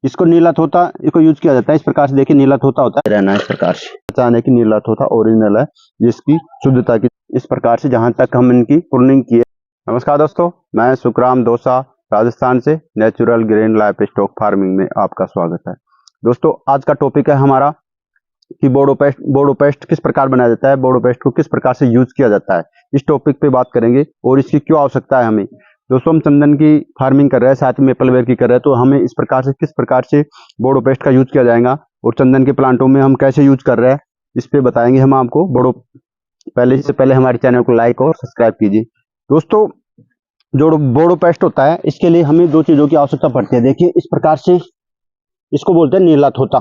इसको नीला तोता इसको यूज किया जाता है। इस प्रकार से देखिए नीला तोता होता है रहना है इस प्रकार से पहचान है कि नीला तोता ओरिजिनल है जिसकी शुद्धता की इस प्रकार से जहां तक हम इनकी पुलिंग किए। नमस्कार दोस्तों, मैं सुखराम दोसा राजस्थान से natural green life stock farming में आपका स्वागत है। दोस्तों आज का टॉपिक है हमारा कि बोडोपेस्ट किस प्रकार बनाया जाता है, बोडोपेस्ट को किस प्रकार से यूज किया जाता है। इस टॉपिक पे बात करेंगे और इसकी क्यों आवश्यकता है हमें। दोस्तों हम चंदन की फार्मिंग कर रहे हैं, साथ में मेपलवेयर की कर रहे हैं, तो हमें इस प्रकार से किस प्रकार से बोडोपेस्ट का यूज किया जाएगा और चंदन के प्लांटों में हम कैसे यूज कर रहे हैं इस पे बताएंगे हम आपको। पहले हमारे चैनल को लाइक और सब्सक्राइब कीजिए। दोस्तों जो बोडोपेस्ट होता है इसके लिए हमें दो चीजों की आवश्यकता पड़ती है। देखिए इस प्रकार से इसको बोलते हैं नीला तोता।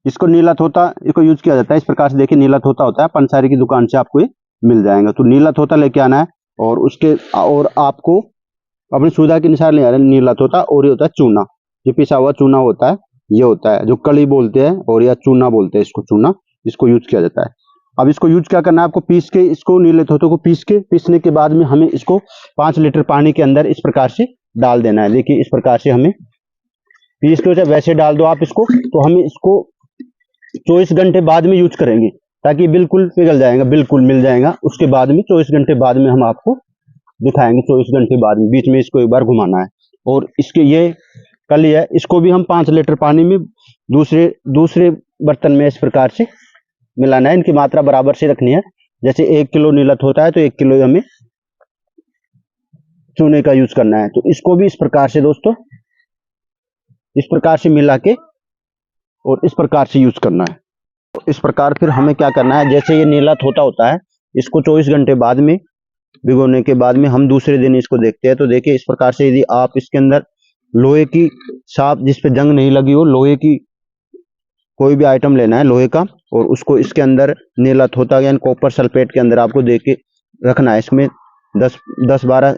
इसको नीला तोता इसको यूज किया जाता है। इस प्रकार से देखिए नीला तोता होता है, पंसारी की दुकान से आपको ये मिल जाएगा। तो नीला तोता लेके आना है और आपको अपनी सुविधा के अनुसार ले आ रहे हैं नीला तोता। और ये होता है चूना, ये पिसा हुआ चूना होता है, ये होता है जो कली बोलते हैं और या चूना बोलते हैं इसको, चूना इसको यूज किया जाता है। अब इसको यूज क्या करना है आपको, पीस के इसको नीले तोते को पीसने के बाद में हमें इसको 5 लीटर पानी के अंदर इस प्रकार से डाल देना है। देखिए इस प्रकार से हमें पीस के वैसे डाल दो आप इसको, तो हमें इसको 24 घंटे बाद में यूज करेंगे ताकि बिल्कुल पिघल जाएगा, बिल्कुल मिल जाएगा। उसके बाद में 24 घंटे बाद में हम आपको दिखाएंगे। 24 घंटे बाद में बीच में इसको एक बार घुमाना है। और इसके ये कली है, इसको भी हम 5 लीटर पानी में दूसरे बर्तन में इस प्रकार से मिलाना है। इनकी मात्रा बराबर से रखनी है। जैसे 1 किलो नीलत होता है तो 1 किलो हमें चूने का यूज करना है। तो इसको भी इस प्रकार से दोस्तों इस प्रकार से मिला के और इस प्रकार से यूज करना है। तो इस प्रकार फिर हमें क्या करना है, जैसे ये नीला तोता होता है इसको 24 घंटे बाद में भिगोने के बाद में हम दूसरे दिन इसको देखते हैं। तो देखिए इस प्रकार से यदि आप इसके अंदर लोहे की साफ जिस पे जंग नहीं लगी हो, लोहे की कोई भी आइटम लेना है लोहे का, और उसको इसके अंदर नीला तोता यानी कॉपर सल्फेट के अंदर आपको दे के रखना है इसमें 10-12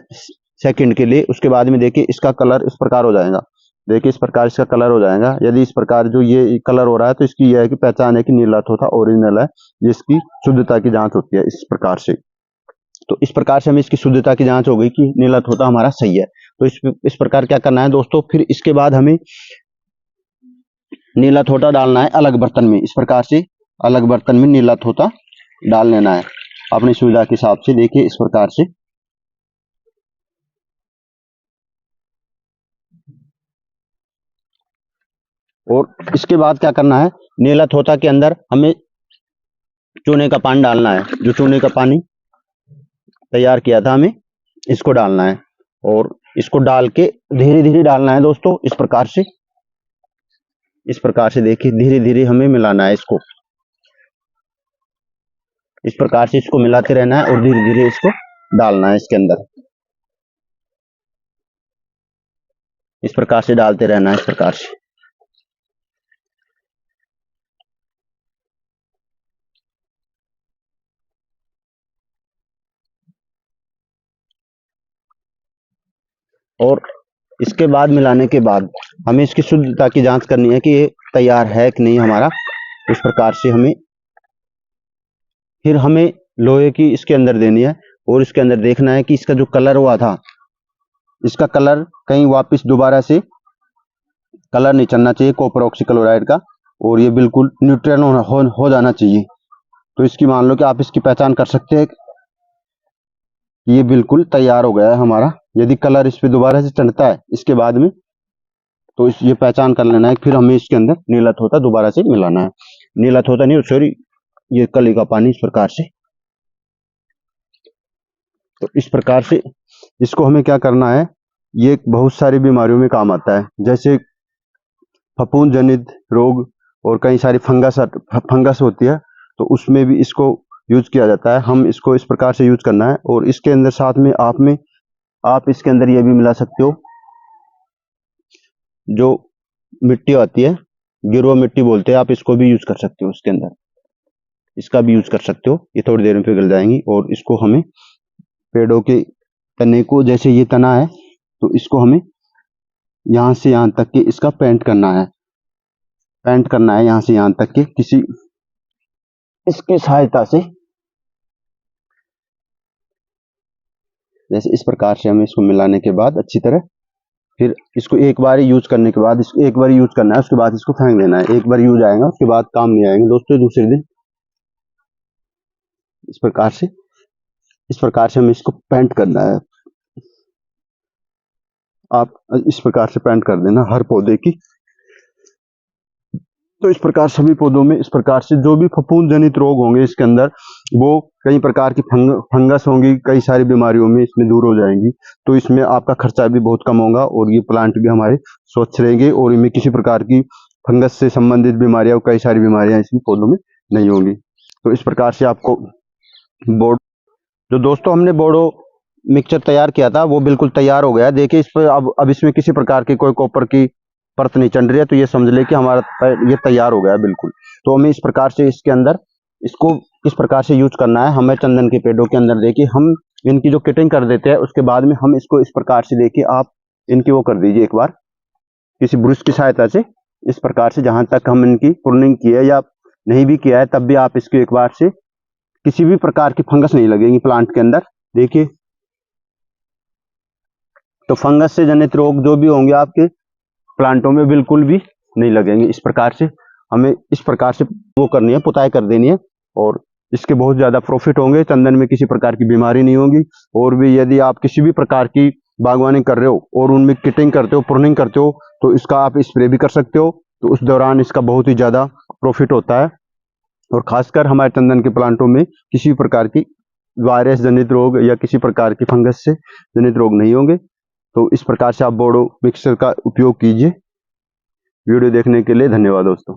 सेकंड के लिए। उसके बाद में देखिए इसका कलर इस प्रकार हो जाएगा। देखिए इस प्रकार इसका कलर हो जाएगा। यदि इस प्रकार जो ये कलर हो रहा है तो इसकी यह है कि पहचान है कि नीला तोता ओरिजिनल है, जिसकी शुद्धता की जांच होती है इस प्रकार से। तो इस प्रकार से हमें इसकी शुद्धता की जांच हो गई कि नीला तोता हमारा सही है। तो इस प्रकार क्या करना है दोस्तों, फिर इसके बाद हमें नीला तोता डालना है अलग बर्तन में। इस प्रकार से अलग बर्तन में नीला तोता डाल लेना है अपनी सुविधा के हिसाब से। देखिए इस प्रकार से और इसके बाद क्या करना है, नीला तोता के अंदर हमें चूने का पानी डालना है। जो चूने का पानी तैयार किया था हमें इसको डालना है और इसको डाल के धीरे धीरे डालना है दोस्तों। इस प्रकार से देखिए धीरे धीरे हमें मिलाना है इसको। इस प्रकार से इसको मिलाते रहना है और धीरे धीरे इसको डालना है इसके अंदर। इस प्रकार से डालते रहना है इस प्रकार से। और इसके बाद मिलाने के बाद हमें इसकी शुद्धता की जांच करनी है कि ये तैयार है कि नहीं हमारा। इस प्रकार से हमें लोहे की इसके अंदर देनी है और इसके अंदर देखना है कि इसका जो कलर हुआ था, इसका कलर कहीं वापस दोबारा से कलर नहीं चलना चाहिए कॉपर ऑक्सीक्लोराइड का, और ये बिल्कुल न्यूट्रल हो जाना चाहिए। तो इसकी मान लो कि आप इसकी पहचान कर सकते हैं कि ये बिल्कुल तैयार हो गया है हमारा। यदि कलर इस पे दोबारा से चढ़ता है इसके बाद में तो ये पहचान कर लेना है। फिर हमें इसके अंदर नीला तोता दोबारा से मिलाना है। नीला तोता नहीं, सॉरी, ये कली का पानी। इस प्रकार से तो इस प्रकार से इसको हमें क्या करना है, ये बहुत सारी बीमारियों में काम आता है, जैसे फफूंद जनित रोग और कई सारी फंगस होती है, तो उसमें भी इसको यूज किया जाता है। हम इसको इस प्रकार से यूज करना है। और इसके अंदर साथ में आप इसके अंदर ये भी मिला सकते हो, जो मिट्टी आती है गिरवा मिट्टी बोलते हैं, आप इसको भी यूज कर सकते हो। इसके अंदर इसका भी यूज कर सकते हो। ये थोड़ी देर में पिघल जाएंगी। और इसको हमें पेड़ों के तने को, जैसे ये तना है तो इसको हमें यहां से यहां तक के इसका पेंट करना है यहां से यहां तक के किसी इसकी सहायता से। जैसे इस प्रकार से हमें इसको मिलाने के बाद अच्छी तरह फिर इसको एक बार यूज करने के बाद इसको एक बार यूज करना है, उसके बाद इसको फेंक देना है। एक बार यूज आएगा उसके बाद काम नहीं आएंगे दोस्तों। दूसरे दिन इस प्रकार से हमें इसको पेंट करना है। आप इस प्रकार से पेंट कर देना हर पौधे की। तो इस प्रकार सभी पौधों में इस प्रकार से जो भी फफूंद जनित रोग होंगे इसके अंदर, वो कई प्रकार की फंगस होंगी, कई सारी बीमारियों में इसमें दूर हो जाएंगी। तो इसमें आपका खर्चा भी बहुत कम होगा और ये प्लांट भी हमारे स्वच्छ रहेंगे और इनमें किसी प्रकार की फंगस से संबंधित बीमारियां, कई सारी बीमारियां इसमें पौधों में नहीं होंगी। तो इस प्रकार से आपको बोर्ड, जो दोस्तों हमने बोर्डो मिक्सचर तैयार किया था वो बिल्कुल तैयार हो गया। देखिए इस पर अब इसमें किसी प्रकार की कोई कॉपर की परत नहीं चढ़ रही है, तो ये समझ ले कि हमारा ये तैयार हो गया बिल्कुल। तो हमें इस प्रकार से इसके अंदर इसको किस प्रकार से यूज करना है, हमें चंदन के पेड़ों के अंदर देखिए हम इनकी जो कटिंग कर देते हैं, उसके बाद में हम इसको इस प्रकार से देखिए आप इनकी वो कर दीजिए एक बार किसी ब्रश की सहायता से। इस प्रकार से जहां तक हम इनकी प्रूनिंग की है या नहीं भी किया है तब भी आप इसको एक बार से, किसी भी प्रकार की फंगस नहीं लगेगी प्लांट के अंदर। देखिए तो फंगस से जनित रोग जो भी होंगे आपके प्लांटों में बिल्कुल भी नहीं लगेंगे। इस प्रकार से हमें इस प्रकार से वो करनी है, पुताई कर देनी है और इसके बहुत ज्यादा प्रॉफिट होंगे। चंदन में किसी प्रकार की बीमारी नहीं होगी। और भी यदि आप किसी भी प्रकार की बागवानी कर रहे हो और उनमें किटिंग करते हो, प्रूनिंग करते हो, तो इसका आप स्प्रे भी कर सकते हो। तो उस दौरान इसका बहुत ही ज्यादा प्रॉफिट होता है। और खासकर हमारे चंदन के प्लांटों में किसी प्रकार की वायरस जनित रोग या किसी प्रकार की फंगस से जनित रोग नहीं होंगे। तो इस प्रकार से आप बोर्डो मिक्सचर का उपयोग कीजिए। वीडियो देखने के लिए धन्यवाद दोस्तों।